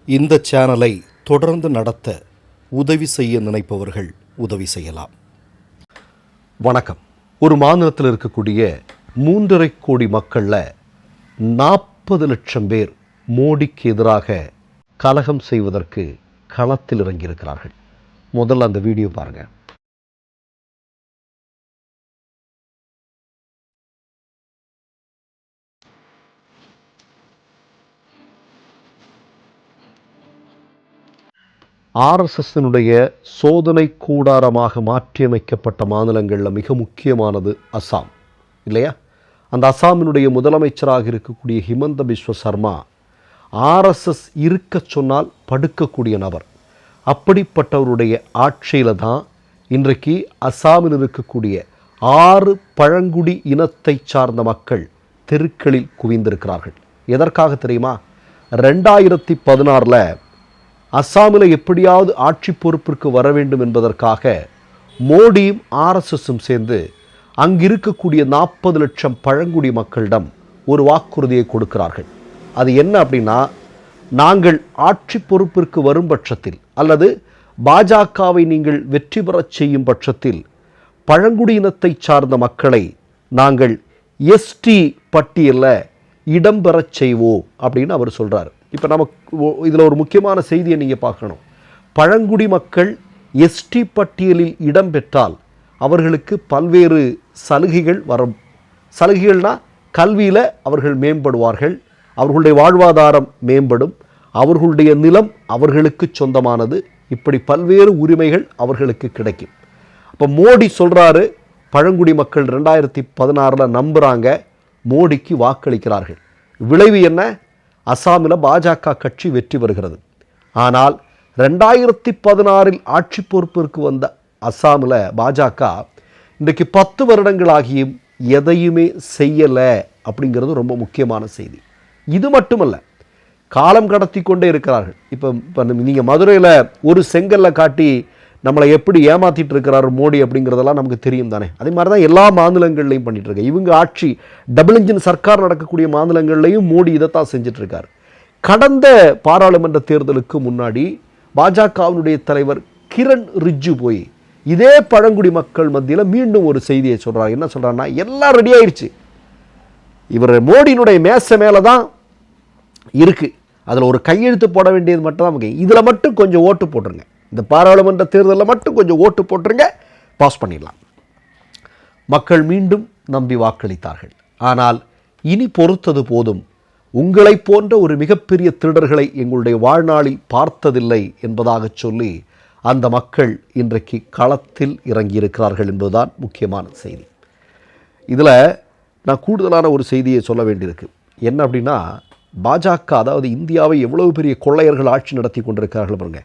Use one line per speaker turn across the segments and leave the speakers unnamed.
இந்த சேனலை தொடர்ந்து நடத்த உதவி செய்ய நினைப்பவர்கள் உதவி செய்யலாம். வணக்கம். ஒரு மாநிலத்தில் இருக்கக்கூடிய 3.5 கோடி மக்களில் 40 லட்சம் பேர் மோடிக்கு எதிராக கலகம் செய்வதற்கு களத்தில் இறங்கியிருக்கிறார்கள். முதல்ல அந்த வீடியோ பாருங்கள். ஆர்எஸ்எஸ்னுடைய சோதனை கூடாரமாக மாற்றியமைக்கப்பட்ட மாநிலங்களில் மிக முக்கியமானது அசாம் இல்லையா? அந்த அசாமினுடைய முதலமைச்சராக இருக்கக்கூடிய ஹிமந்த பிஸ்வ சர்மா ஆர்எஸ்எஸ் இருக்க சொன்னால் படுக்கக்கூடிய நபர். அப்படிப்பட்டவருடைய ஆட்சியில் தான் இன்றைக்கு அசாமில் இருக்கக்கூடிய 6 பழங்குடி இனத்தை சார்ந்த மக்கள் தெருக்களில் குவிந்திருக்கிறார்கள். எதற்காக தெரியுமா? 2016 அசாமில் எப்படியாவது ஆட்சி பொறுப்பிற்கு வர வேண்டும் என்பதற்காக மோடியும் ஆர்எஸ்எஸும் சேர்ந்து அங்கிருக்கக்கூடிய 40 லட்சம் பழங்குடி மக்களிடம் ஒரு வாக்குறுதியை கொடுக்கிறார்கள். அது என்ன அப்படின்னா, நாங்கள் ஆட்சி பொறுப்பிற்கு வரும் பட்சத்தில் அல்லது பாஜகவை நீங்கள் வெற்றி பெறச் செய்யும் பட்சத்தில் பழங்குடியினத்தை சார்ந்த மக்களை நாங்கள் எஸ்டி பட்டியலில் இடம்பெறச் செய்வோம் அப்படின்னு அவர் சொல்கிறார். இப்போ நமக்கு இதில் ஒரு முக்கியமான செய்தியை நீங்கள் பார்க்கணும். பழங்குடி மக்கள் எஸ்டி பட்டியலில் இடம்பெற்றால் அவர்களுக்கு பல்வேறு சலுகைகள் வரும். சலுகைகள்னால் கல்வியில் அவர்கள் மேம்படுவார்கள், அவர்களுடைய வாழ்வாதாரம் மேம்படும், அவர்களுடைய நிலம் அவர்களுக்கு சொந்தமானது, இப்படி பல்வேறு உரிமைகள் அவர்களுக்கு கிடைக்கும். அப்போ மோடி சொல்கிறாரு, பழங்குடி மக்கள் 2016 நம்புகிறாங்க, மோடிக்கு வாக்களிக்கிறார்கள். விளைவு என்ன? அசாமில் பாஜக கட்சி வெற்றி பெறுகிறது. ஆனால் 2016 ஆட்சி பொறுப்பிற்கு வந்த அசாமில் பாஜக இன்றைக்கு 10 வருடங்களாகியும் எதையுமே செய்யலை அப்படிங்கிறது ரொம்ப முக்கியமான செய்தி. இது மட்டுமல்ல, காலம் கடத்தி கொண்டே இருக்கிறார்கள். இப்போ நீங்கள் மதுரையில் ஒரு செங்கல்லை காட்டி நம்மளை எப்படி ஏமாற்றிட்டு இருக்கிறார் மோடி அப்படிங்கிறதெல்லாம் நமக்கு தெரியும் தானே. அதே மாதிரி தான் எல்லா மாநிலங்கள்லையும் பண்ணிட்டு இருக்காங்க. இவங்க ஆட்சி டபுள் இன்ஜின் சர்க்கார் நடக்கக்கூடிய மாநிலங்கள்லையும் மோடி இதைத்தான் செஞ்சுட்டு இருக்கார். கடந்த பாராளுமன்ற தேர்தலுக்கு முன்னாடி பாஜகவினுடைய தலைவர் கிரண் ரிஜ்ஜு போய் இதே பழங்குடி மக்கள் மத்தியில் மீண்டும் ஒரு செய்தியை சொல்கிறார். என்ன சொல்கிறாருன்னா, எல்லாம் ரெடி ஆயிடுச்சு, இவர் மோடியினுடைய மேசை மேலே தான் இருக்குது, அதில் ஒரு கையெழுத்து போட வேண்டியது மட்டும் தான், இதில் மட்டும் கொஞ்சம் ஓட்டு போட்டுருங்க, இந்த பாராளுமன்ற தேர்தலில் மட்டும் கொஞ்சம் ஓட்டு போட்டுருங்க, பாஸ் பண்ணிடலாம். மக்கள் மீண்டும் நம்பி வாக்களித்தார்கள். ஆனால் இனி பொறுத்தது போதும், உங்களை போன்ற ஒரு மிகப்பெரிய திருடர்களை எங்களுடைய வாழ்நாளில் பார்த்ததில்லை என்பதாக சொல்லி அந்த மக்கள் இன்றைக்கு களத்தில் இறங்கியிருக்கிறார்கள் என்பதுதான் முக்கியமான செய்தி. இதில் நான் கூடுதலான ஒரு செய்தியை சொல்ல வேண்டியிருக்கு. என்ன அப்படின்னா, பாஜக, அதாவது இந்தியாவை எவ்வளவு பெரிய கொள்ளையர்கள் ஆட்சி நடத்தி கொண்டிருக்கிறார்கள் பாருங்க.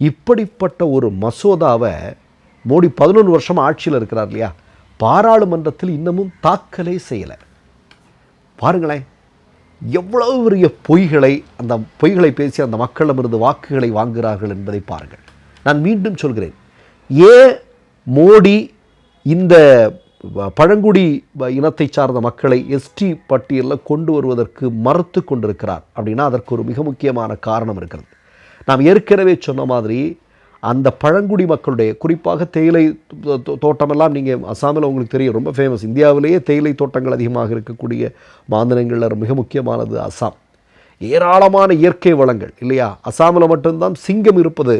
இப்படிப்பட்ட ஒரு மசோதாவை மோடி 11 வருஷம் ஆட்சியில் இருக்கிறார் இல்லையா, பாராளுமன்றத்தில் இன்னமும் தாக்கலே செய்யலை. பாருங்களேன், எவ்வளவு பெரிய அந்த பொய்களை பேசி அந்த மக்களிடமிருந்து வாக்குகளை வாங்குகிறார்கள் என்பதை பாருங்கள். நான் மீண்டும் சொல்கிறேன், ஏன் மோடி இந்த பழங்குடி இனத்தை சார்ந்த மக்களை எஸ்டி பட்டியலில் கொண்டு வருவதற்கு மறுத்து கொண்டிருக்கிறார் அப்படின்னா அதற்கு ஒரு மிக முக்கியமான காரணம் இருக்கிறது. நாம் ஏற்கனவே சொன்ன மாதிரி அந்த பழங்குடி மக்களுடைய, குறிப்பாக தேயிலை தோட்டமெல்லாம் நீங்கள் அசாமில் உங்களுக்கு தெரியும், ரொம்ப ஃபேமஸ். இந்தியாவிலேயே தேயிலை தோட்டங்கள் அதிகமாக இருக்கக்கூடிய மாநிலங்களில் மிக முக்கியமானது அசாம். ஏராளமான இயற்கை வளங்கள் இல்லையா? அசாமில் மட்டும்தான் சிங்கம் இருப்பது,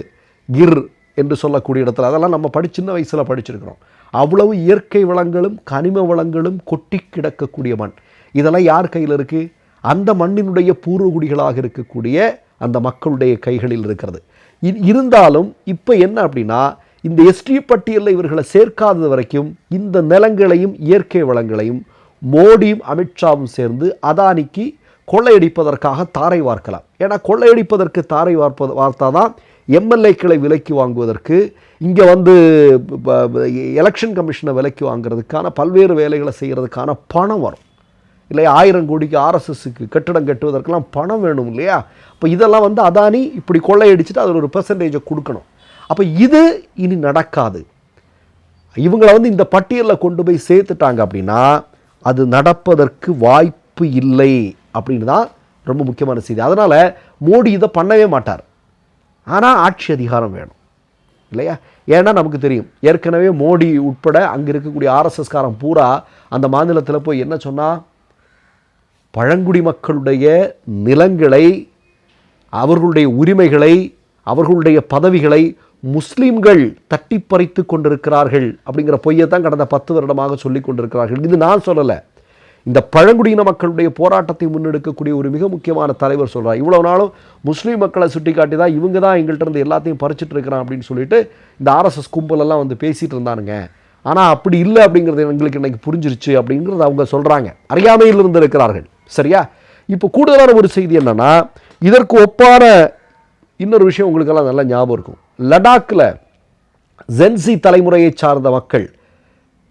கிர் என்று சொல்லக்கூடிய இடத்துல. அதெல்லாம் நம்ம சின்ன வயசில் படிச்சிருக்கிறோம். அவ்வளவு இயற்கை வளங்களும் கனிம வளங்களும் கொட்டி கிடக்கக்கூடிய மண். இதெல்லாம் யார் கையில் இருக்குது? அந்த மண்ணினுடைய பூர்வகுடிகளாக இருக்கக்கூடிய அந்த மக்களுடைய கைகளில் இருக்கிறது. இருந்தாலும் இப்போ என்ன அப்படின்னா, இந்த எஸ்டி பட்டியலில் இவர்களை சேர்க்காதது வரைக்கும் இந்த நிலங்களையும் இயற்கை வளங்களையும் மோடியும் அமித்ஷாவும் சேர்ந்து அதானிக்கு கொள்ளையடிப்பதற்காக தாரை வார்க்கலாம். ஏன்னா கொள்ளையடிப்பதற்கு தாரை வார்த்தாதான் எம்எல்ஏக்களை விலைக்கு வாங்குவதற்கு, இங்கே எலெக்ஷன் கமிஷனை விலைக்கு வாங்குறதுக்கான பல்வேறு வேலைகளை செய்கிறதுக்கான பணம் வரும் இல்லையா? 1000 கோடிக்கு ஆர்எஸ்எஸ்க்கு கட்டிடம் கட்டுவதற்கெல்லாம் பணம் வேணும் இல்லையா? இப்போ இதெல்லாம் அதானி இப்படி கொள்ளையடிச்சுட்டு அதில் ஒரு பெர்சன்டேஜை கொடுக்கணும். அப்போ இது இனி நடக்காது. இவங்களை இந்த பட்டியலில் கொண்டு போய் சேர்த்துட்டாங்க அப்படின்னா அது நடப்பதற்கு வாய்ப்பு இல்லை அப்படின்னு தான் ரொம்ப முக்கியமான செய்தி. அதனால் மோடி இதை பண்ணவே மாட்டார். ஆனால் ஆட்சி அதிகாரம் வேணும் இல்லையா? ஏன்னா நமக்கு தெரியும், ஏற்கனவே மோடி உட்பட அங்கே இருக்கக்கூடிய ஆர்எஸ்எஸ்காரன் பூரா அந்த மாநிலத்தில் போய் என்ன சொன்னால், பழங்குடி மக்களுடைய நிலங்களை, அவர்களுடைய உரிமைகளை, அவர்களுடைய பதவிகளை முஸ்லீம்கள் தட்டி பறித்து கொண்டிருக்கிறார்கள் அப்படிங்கிற பொய்யை தான் கடந்த 10 வருடமாக சொல்லி கொண்டிருக்கிறார்கள். இது நான் சொல்லலை, இந்த பழங்குடியின மக்களுடைய போராட்டத்தை முன்னெடுக்கக்கூடிய ஒரு மிக முக்கியமான தலைவர் சொல்கிறார். இவ்வளோ நாளும் முஸ்லீம் மக்களை சுட்டி காட்டி தான் இவங்க தான் எங்கள்கிட்ட இருந்து எல்லாத்தையும் பறிச்சுட்டு இருக்கிறான் அப்படின்னு சொல்லிட்டு இந்த ஆர்எஸ்எஸ் கும்பலெல்லாம் வந்து பேசிகிட்டு இருந்தானுங்க. ஆனால் அப்படி இல்லை அப்படிங்கிறது எங்களுக்கு இன்றைக்கி புரிஞ்சிருச்சு அப்படிங்கிறது அவங்க சொல்கிறாங்க. அறியாமையில் இருந்து இருக்கிறார்கள். சரியா? இப்போ கூடுதலான ஒரு செய்தி என்னென்னா, இதற்கு ஒப்பான இன்னொரு விஷயம் உங்களுக்கெல்லாம் நல்லா ஞாபகம் இருக்கும். லடாக்கில் ஜென்சி தலைமுறையை சார்ந்த மக்கள்,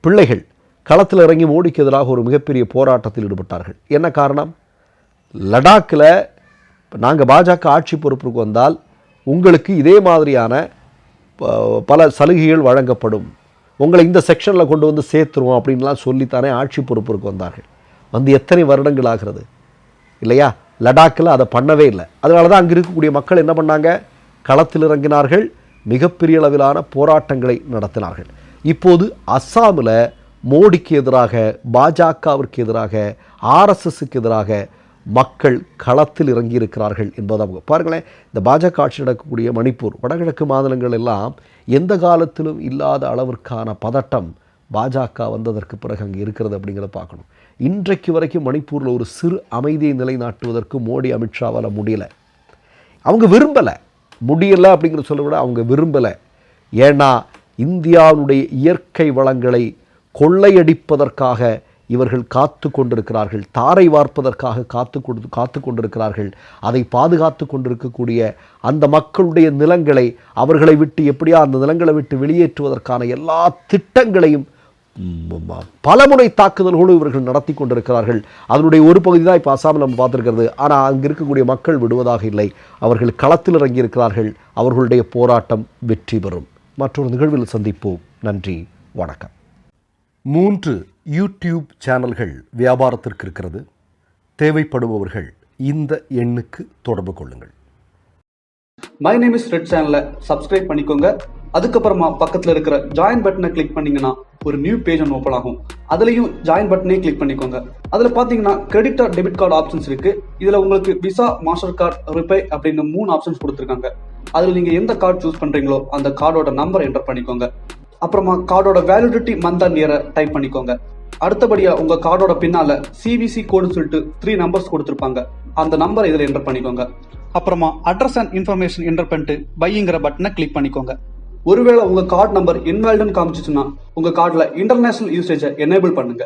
பிள்ளைகள் களத்தில் இறங்கி மோடிக்கு எதிராக ஒரு மிகப்பெரிய போராட்டத்தில் ஈடுபட்டார்கள். என்ன காரணம்? லடாக்கில் நாங்கள் பாஜக ஆட்சி பொறுப்புக்கு வந்தால் உங்களுக்கு இதே மாதிரியான பல சலுகைகள் வழங்கப்படும், உங்களை இந்த செக்ஷனில் கொண்டு வந்து சேர்த்துருவோம் அப்படின்லாம் சொல்லித்தானே ஆட்சி பொறுப்புக்கு வந்தார்கள். வந்து எத்தனை வருடங்கள் ஆகிறது இல்லையா? லடாக்கில் அதை பண்ணவே இல்லை. அதனால தான் அங்கே இருக்கக்கூடிய மக்கள் என்ன பண்ணாங்க? களத்தில் இறங்கினார்கள், மிகப்பெரிய அளவிலான போராட்டங்களை நடத்தினார்கள். இப்போது அஸ்ஸாமில் மோடிக்கு எதிராக, பாஜகவிற்கு எதிராக, ஆர்எஸ்எஸ்க்கு எதிராக மக்கள் களத்தில் இறங்கியிருக்கிறார்கள் என்பதை அவங்க பாருங்களேன். இந்த பாஜக ஆட்சி நடக்கக்கூடிய மணிப்பூர், வடகிழக்கு மாநிலங்கள் எல்லாம் எந்த காலத்திலும் இல்லாத அளவிற்கான பதட்டம் பாஜக வந்ததற்கு பிறகு அங்கே இருக்கிறது அப்படிங்கிறத பார்க்கணும். இன்றைக்கு வரைக்கும் மணிப்பூரில் ஒரு சிறு அமைதியை நிலைநாட்டுவதற்கு மோடி, அமித்ஷாவால் முடியலை. அவங்க விரும்பலை, முடியலை அப்படிங்கிறத சொல்ல விட அவங்க விரும்பலை. ஏன்னா இந்தியாவுடைய இயற்கை வளங்களை கொள்ளையடிப்பதற்காக இவர்கள் காத்து கொண்டிருக்கிறார்கள், தாரை வார்ப்பதற்காக காத்து கொண்டிருக்கிறார்கள். அதை பாதுகாத்து கொண்டிருக்கக்கூடிய அந்த மக்களுடைய நிலங்களை அவர்களை விட்டு எப்படியா அந்த நிலங்களை விட்டு வெளியேற்றுவதற்கான எல்லா திட்டங்களையும் பலமுறை தாக்குதல்களோடு இவர்கள் நடத்தி கொண்டிருக்கிறார்கள். அதனுடைய ஒரு பகுதி தான் இப்போ அஸ்ஸாமில் நம்ம பார்த்துருக்கிறது. ஆனால் அங்கே இருக்கக்கூடிய மக்கள் விடுவதாக இல்லை, அவர்கள் களத்தில் இறங்கியிருக்கிறார்கள். அவர்களுடைய போராட்டம் வெற்றி பெறும். மற்றொரு நிகழ்வில் சந்திப்போம். நன்றி, வணக்கம். 3 யூடியூப் சேனல்கள் வியாபாரத்திற்கு இருக்கிறது. தேவைப்படுபவர்கள் இந்த எண்ணுக்கு தொடர்பு கொள்ளுங்கள்.
மை நேம் இஸ் ரெட் சேனலை சப்ஸ்கிரைப் பண்ணிக்கோங்க. அதுக்கப்புறமா பக்கத்தில் இருக்கிற ஜாயின் பட்டனை கிளிக் பண்ணீங்கன்னா ஒரு நியூ பேஜ் ஒன்று ஓப்பன் ஆகும். அதுலேயும் ஜாயின் பட்டனே கிளிக் பண்ணிக்கோங்க. அதில் பார்த்தீங்கன்னா credit R debit card options இருக்கு. இதில் உங்களுக்கு விசா, மாஸ்டர் கார்டு, ரிப்பே அப்படின்னு 3 ஆப்ஷன்ஸ் கொடுத்துருக்காங்க. அதில் நீங்கள் எந்த கார்டு சூஸ் பண்ணுறீங்களோ அந்த கார்டோட நம்பர் என்டர் பண்ணிக்கோங்க. அப்புறமா கார்டோட வேலிடிட்டி மந்த் அண்ட் இயரை டைப் பண்ணிக்கோங்க. அடுத்தபடியா உங்க கார்டோட பின்னால சிவிசி கோடுன்னு சொல்லிட்டு 3 நம்பர்ஸ் கொடுத்துருப்பாங்க. அந்த நம்பரை இதில் என்டர் பண்ணிக்கோங்க. அப்புறமா அட்ரஸ் அண்ட் இன்ஃபர்மேஷன் என்டர் பண்ணிட்டு பைங்கிற பட்டனை கிளிக் பண்ணிக்கோங்க. ஒருவேளை உங்க கார்டு நம்பர் இன்வாலிட்னு காமிச்சிச்சுன்னா உங்க கார்டுல இன்டர்நேஷனல் யூசேஜை எனேபிள் பண்ணுங்க.